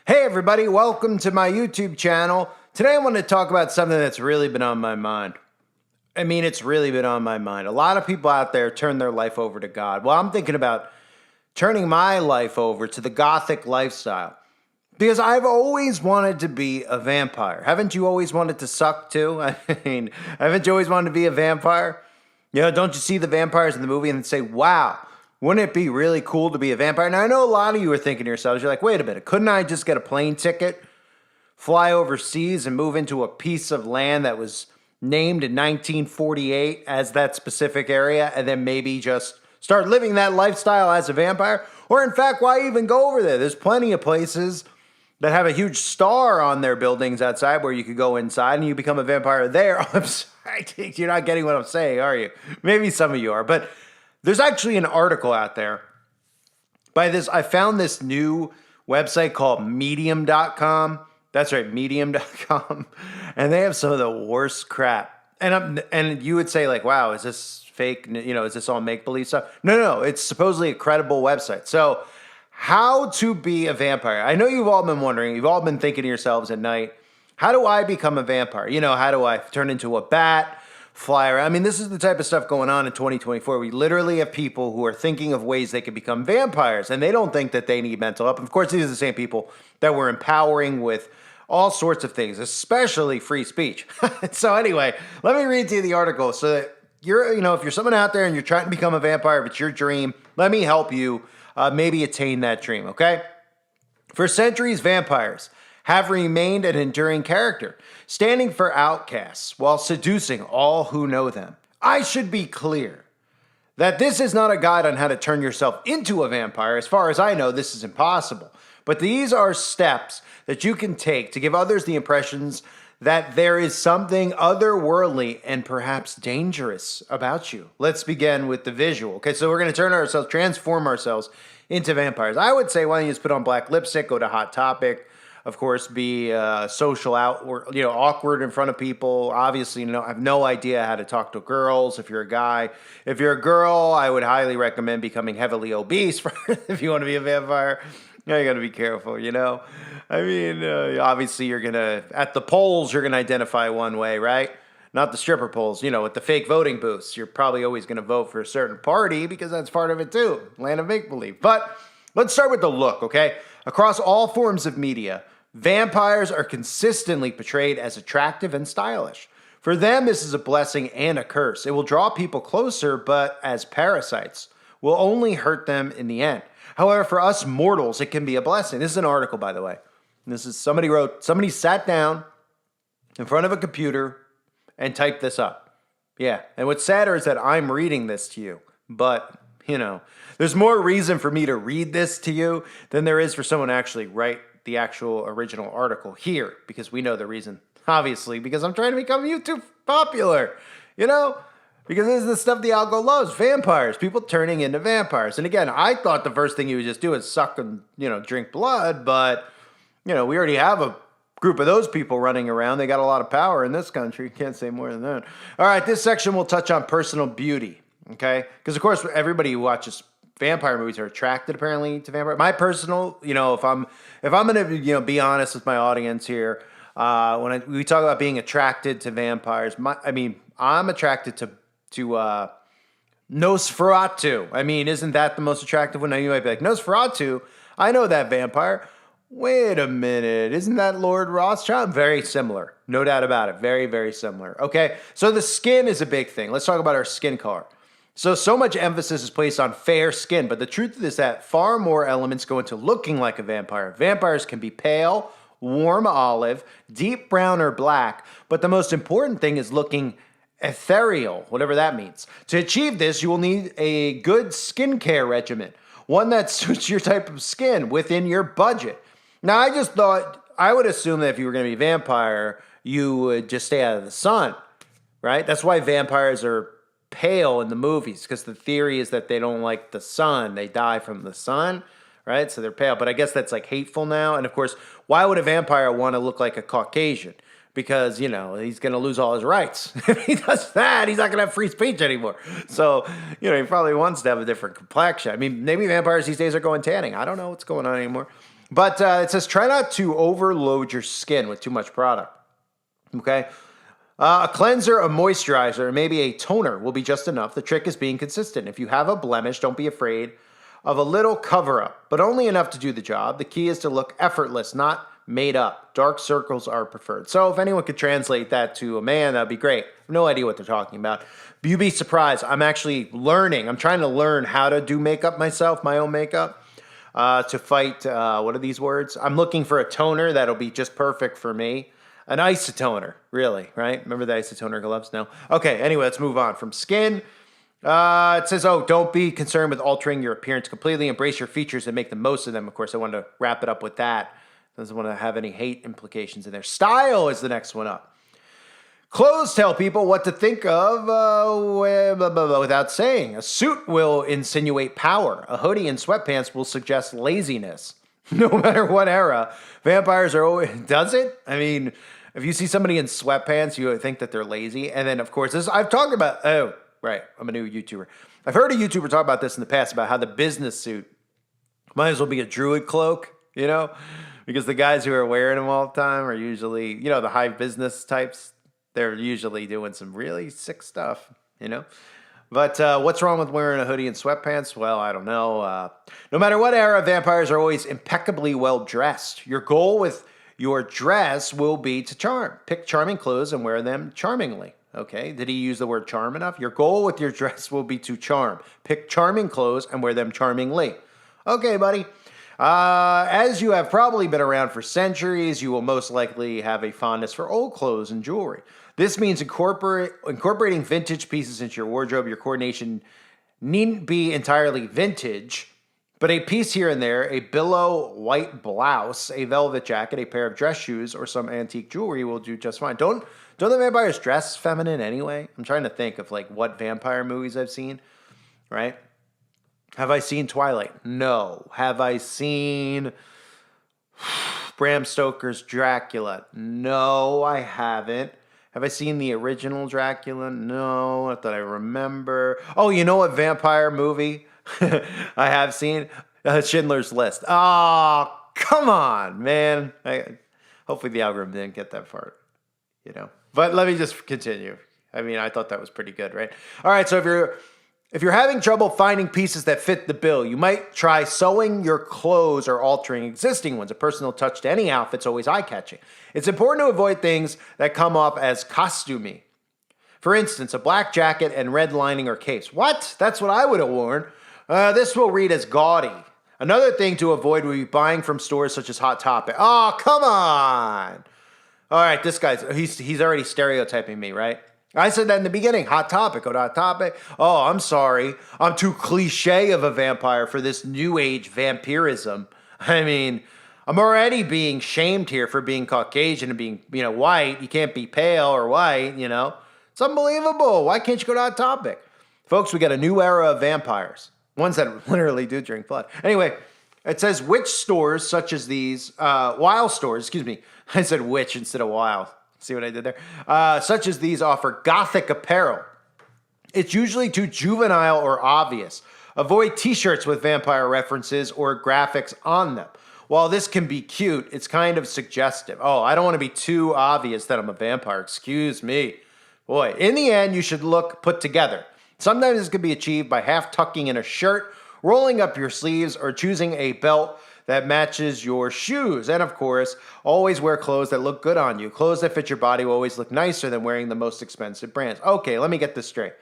Hey everybody, welcome to my YouTube channel. Today I want to talk about something that's really been on my mind. It's really been on my mind. A lot of people out there turn their life over to God. Well, I'm thinking about turning my life over to the Gothic lifestyle because I've always wanted to be a vampire. Haven't you always wanted to suck too? Haven't you always wanted to be a vampire? Don't you see the vampires in the movie and say, wow, wouldn't it be really cool to be a vampire? Now, I know a lot of you are thinking to yourselves, you're like, wait a minute, couldn't I just get a plane ticket, fly overseas, and move into a piece of land that was named in 1948 as that specific area, and then maybe just start living that lifestyle as a vampire? Or in fact, why even go over there? There's plenty of places that have a huge star on their buildings outside where you could go inside and you become a vampire there. I'm sorry, you're not getting what I'm saying, are you? Maybe some of you are, but there's actually an article out there I found this new website called medium.com. That's right, medium.com. And they have some of the worst crap. And you would say like, wow, is this fake? Is this all make-believe stuff? No, it's supposedly a credible website. So how to be a vampire. I know you've all been wondering, you've all been thinking to yourselves at night, how do I become a vampire? How do I turn into a bat? Fly around. This is the type of stuff going on in 2024. We literally have people who are thinking of ways they could become vampires, and they don't think that they need mental help. Of course, these are the same people that we're empowering with all sorts of things, especially free speech. So anyway, let me read to you the article so that if you're someone out there and you're trying to become a vampire, if it's your dream, let me help you maybe attain that dream, okay? For centuries, vampires have remained an enduring character, standing for outcasts while seducing all who know them. I should be clear that this is not a guide on how to turn yourself into a vampire. As far as I know, this is impossible. But these are steps that you can take to give others the impressions that there is something otherworldly and perhaps dangerous about you. Let's begin with the visual. Okay, so we're going to transform ourselves into vampires. I would say, why don't you just put on black lipstick, go to Hot Topic, of course, be social awkward in front of people. Obviously, have no idea how to talk to girls. If you're a guy, if you're a girl, I would highly recommend becoming heavily obese if you want to be a vampire. You got to be careful, obviously you're going to, at the polls, you're going to identify one way, right? Not the stripper polls, with the fake voting booths. You're probably always going to vote for a certain party because that's part of it too. Land of make-believe. But let's start with the look, okay? Across all forms of media, vampires are consistently portrayed as attractive and stylish. For them, this is a blessing and a curse. It will draw people closer, but as parasites, will only hurt them in the end. However, for us mortals, it can be a blessing. This is an article, by the way. Somebody sat down in front of a computer and typed this up. Yeah, and what's sadder is that I'm reading this to you, but there's more reason for me to read this to you than there is for someone to actually write the actual original article here, because we know the reason, obviously, because I'm trying to become YouTube popular, because this is the stuff the algo loves, vampires, people turning into vampires. And again, I thought the first thing you would just do is suck and, drink blood, but, we already have a group of those people running around. They got a lot of power in this country. Can't say more than that. All right, this section will touch on personal beauty. Okay, because of course everybody who watches vampire movies are attracted apparently to vampire. My personal, if I'm gonna be honest with my audience here, when we talk about being attracted to vampires, I'm attracted to Nosferatu. Isn't that the most attractive one? Now you might be like, Nosferatu, I know that vampire. Wait a minute, isn't that Lord Rothschild? Very similar, no doubt about it. Very, very similar. Okay, so the skin is a big thing. Let's talk about our skin color. So much emphasis is placed on fair skin, but the truth is that far more elements go into looking like a vampire. Vampires can be pale, warm olive, deep brown, or black, but the most important thing is looking ethereal, whatever that means. To achieve this, you will need a good skincare regimen, one that suits your type of skin within your budget. Now, I just thought, I would assume that if you were going to be a vampire, you would just stay out of the sun, right? That's why vampires are pale in the movies, because the theory is that they don't like the sun. They die from the sun, right? So they're pale. But I guess that's like hateful now. And of course, why would a vampire want to look like a Caucasian? Because, he's going to lose all his rights. If he does that, he's not going to have free speech anymore. So, he probably wants to have a different complexion. Maybe vampires these days are going tanning. I don't know what's going on anymore. But it says try not to overload your skin with too much product. Okay. A cleanser, a moisturizer, and maybe a toner will be just enough. The trick is being consistent. If you have a blemish, don't be afraid of a little cover up, but only enough to do the job. The key is to look effortless, not made up. Dark circles are preferred. So if anyone could translate that to a man, that'd be great. No idea what they're talking about. But you'd be surprised. I'm actually learning. I'm trying to learn how to do makeup myself, my own makeup, to fight, what are these words? I'm looking for a toner that'll be just perfect for me. An isotoner, really, right? Remember the isotoner gloves? No? Okay, anyway, let's move on. From skin, it says, don't be concerned with altering your appearance completely. Embrace your features and make the most of them. Of course, I wanted to wrap it up with that. Doesn't want to have any hate implications in there. Style is the next one up. Clothes tell people what to think of without saying. A suit will insinuate power. A hoodie and sweatpants will suggest laziness. No matter what era, vampires are always... Does it? I mean... If you see somebody in sweatpants, you think that they're lazy. And then, of course, I've talked about... Oh, right. I'm a new YouTuber. I've heard a YouTuber talk about this in the past, about how the business suit might as well be a druid cloak, you know? Because the guys who are wearing them all the time are usually, you know, the high business types. They're usually doing some really sick stuff, you know? But what's wrong with wearing a hoodie and sweatpants? Well, I don't know. No matter what era, vampires are always impeccably well dressed. Your goal with your dress will be to charm. Pick charming clothes and wear them charmingly. Okay, did he use the word charm enough? Your goal with your dress will be to charm. Pick charming clothes and wear them charmingly. Okay, buddy. As you have probably been around for centuries, you will most likely have a fondness for old clothes and jewelry. This means incorporating vintage pieces into your wardrobe. Your coordination needn't be entirely vintage, but a piece here and there, a billow white blouse, a velvet jacket, a pair of dress shoes, or some antique jewelry will do just fine. Don't the vampires dress feminine anyway? I'm trying to think of like what vampire movies I've seen, right? Have I seen Twilight? No. Have I seen Bram Stoker's Dracula? No, I haven't. Have I seen the original Dracula? No, not that I remember. Oh, you know what vampire movie I have seen? Schindler's List. Oh, come on, man. Hopefully the algorithm didn't get that far, you know. But let me just continue. I mean, I thought that was pretty good, right? All right, so if you're having trouble finding pieces that fit the bill, you might try sewing your clothes or altering existing ones. A personal touch to any outfit's always eye-catching. It's important to avoid things that come off as costumey. For instance, a black jacket and red lining or capes. What? That's what I would have worn. This will read as gaudy. Another thing to avoid would be buying from stores such as Hot Topic. Oh, come on. All right, this guy's, he's already stereotyping me, right? I said that in the beginning. Hot Topic, go to Hot Topic. Oh, I'm sorry. I'm too cliche of a vampire for this new age vampirism. I mean, I'm already being shamed here for being Caucasian and being, you know, white. You can't be pale or white, you know. It's unbelievable. Why can't you go to Hot Topic? Folks, we got a new era of vampires. Ones that literally do drink blood. Anyway, it says which stores such as these, wild stores, excuse me. I said which instead of wild. See what I did there? Such as these offer gothic apparel. It's usually too juvenile or obvious. Avoid t-shirts with vampire references or graphics on them. While this can be cute, it's kind of suggestive. Oh, I don't want to be too obvious that I'm a vampire. Excuse me. Boy, in the end, you should look put together. Sometimes this can be achieved by half tucking in a shirt, rolling up your sleeves, or choosing a belt that matches your shoes. And of course, always wear clothes that look good on you. Clothes that fit your body will always look nicer than wearing the most expensive brands. Okay, let me get this straight.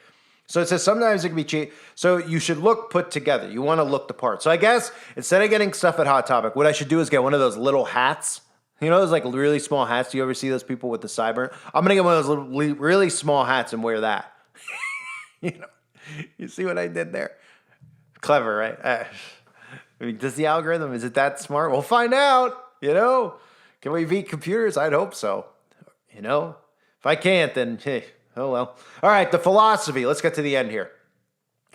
So it says sometimes it can be cheap. So you should look put together. You want to look the part. So I guess instead of getting stuff at Hot Topic, what I should do is get one of those little hats. You know those like really small hats? Do you ever see those people with the sideburn? I'm going to get one of those little, really small hats and wear that. You know, you see what I did there? Clever, right? I mean, does the algorithm, is it that smart? We'll find out, you know? Can we beat computers? I'd hope so. You know? If I can't, then, hey, oh well. All right, the philosophy. Let's get to the end here.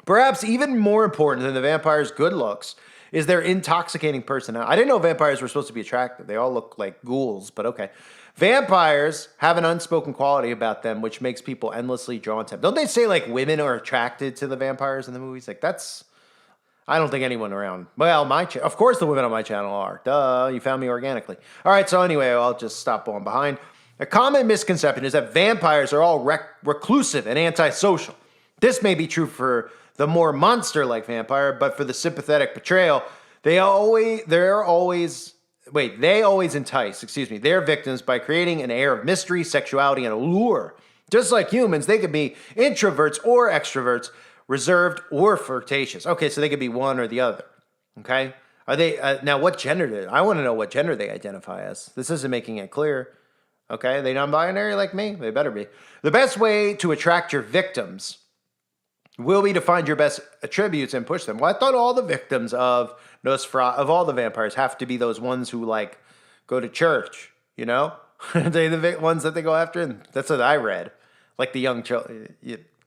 Perhaps even more important than the vampire's good looks is their intoxicating personality. I didn't know vampires were supposed to be attractive. They all look like ghouls, but okay. Vampires have an unspoken quality about them which makes people endlessly drawn to them. Don't they say, like, women are attracted to the vampires in the movies? Like, that's... I don't think anyone around. Well, of course the women on my channel are. Duh, you found me organically. All right, so anyway, I'll just stop on behind. A common misconception is that vampires are all reclusive and antisocial. This may be true for the more monster-like vampire, but for the sympathetic portrayal, they always entice, their victims by creating an air of mystery, sexuality, and allure. Just like humans, they could be introverts or extroverts, reserved or flirtatious. Okay, so they could be one or the other. Okay? Are they now what gender I want to know what gender they identify as. This isn't making it clear. Okay? Are they non-binary like me? They better be. The best way to attract your victims will be to find your best attributes and push them. Well, I thought all the victims of all the vampires have to be those ones who like go to church, you know? They the ones that they go after, and that's what I read. Like the young children.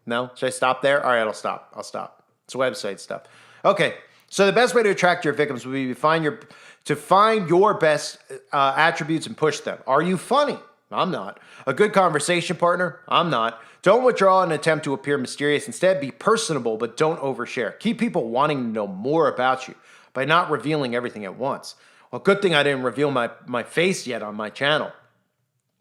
No? Should I stop there? All right, I'll stop. It's website stuff. Okay, so the best way to attract your victims would be to find your best attributes and push them. Are you funny? I'm not. A good conversation partner? I'm not. Don't withdraw in an attempt to appear mysterious. Instead, be personable, but don't overshare. Keep people wanting to know more about you by not revealing everything at once. Well, good thing I didn't reveal my face yet on my channel.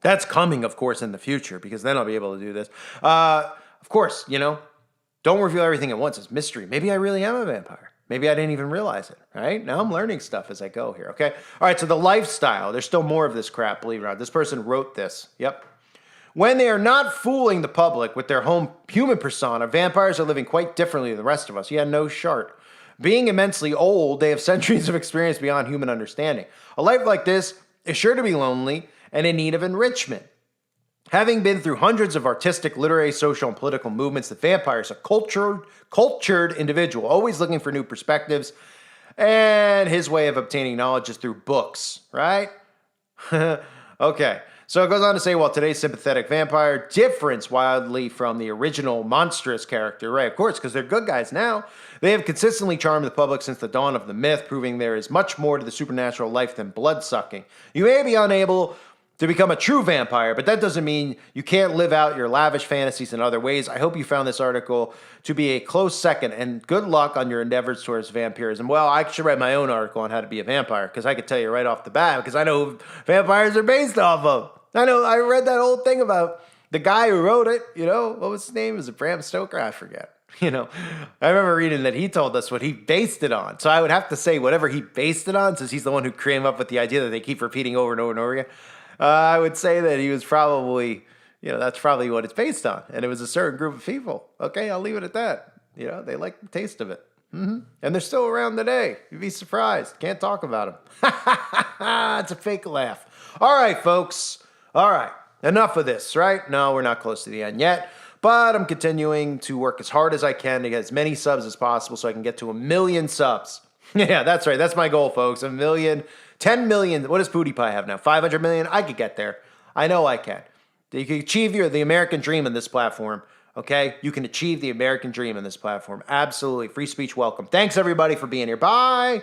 That's coming, of course, in the future, because then I'll be able to do this. Of course, don't reveal everything at once. It's mystery. Maybe I really am a vampire. Maybe I didn't even realize it, right? Now I'm learning stuff as I go here, okay? All right, so the lifestyle. There's still more of this crap, believe it or not. This person wrote this. Yep. When they are not fooling the public with their human persona, vampires are living quite differently than the rest of us. Yeah, no shart. Being immensely old, they have centuries of experience beyond human understanding. A life like this is sure to be lonely and in need of enrichment. Having been through hundreds of artistic, literary, social, and political movements, the vampire is a cultured individual, always looking for new perspectives, and his way of obtaining knowledge is through books, right? Okay, so it goes on to say, while today's sympathetic vampire differs wildly from the original monstrous character, right? Of course, because they're good guys now. They have consistently charmed the public since the dawn of the myth, proving there is much more to the supernatural life than blood-sucking. You may be unable to become a true vampire, but that doesn't mean you can't live out your lavish fantasies in other ways. I hope you found this article to be a close second, and good luck on your endeavors towards vampirism. Well, I should write my own article on how to be a vampire, because I could tell you right off the bat, because I know who vampires are based off of. I read that whole thing about the guy who wrote it, what was his name? Was it Bram Stoker? I forget. I remember reading that he told us what he based it on. So I would have to say whatever he based it on, since he's the one who came up with the idea that they keep repeating over and over and over again. I would say that he was probably, that's probably what it's based on. And it was a certain group of people. Okay, I'll leave it at that. They like the taste of it. Mm-hmm. And they're still around today. You'd be surprised. Can't talk about them. It's a fake laugh. All right, folks. All right. Enough of this, right? No, we're not close to the end yet. But I'm continuing to work as hard as I can to get as many subs as possible so I can get to 1 million subs. Yeah, that's right. That's my goal, folks. 1 million. 10 million. What does PewDiePie have now? 500 million? I could get there. I know I can. You can achieve the American dream in this platform. Okay? You can achieve the American dream in this platform. Absolutely. Free speech welcome. Thanks, everybody, for being here. Bye.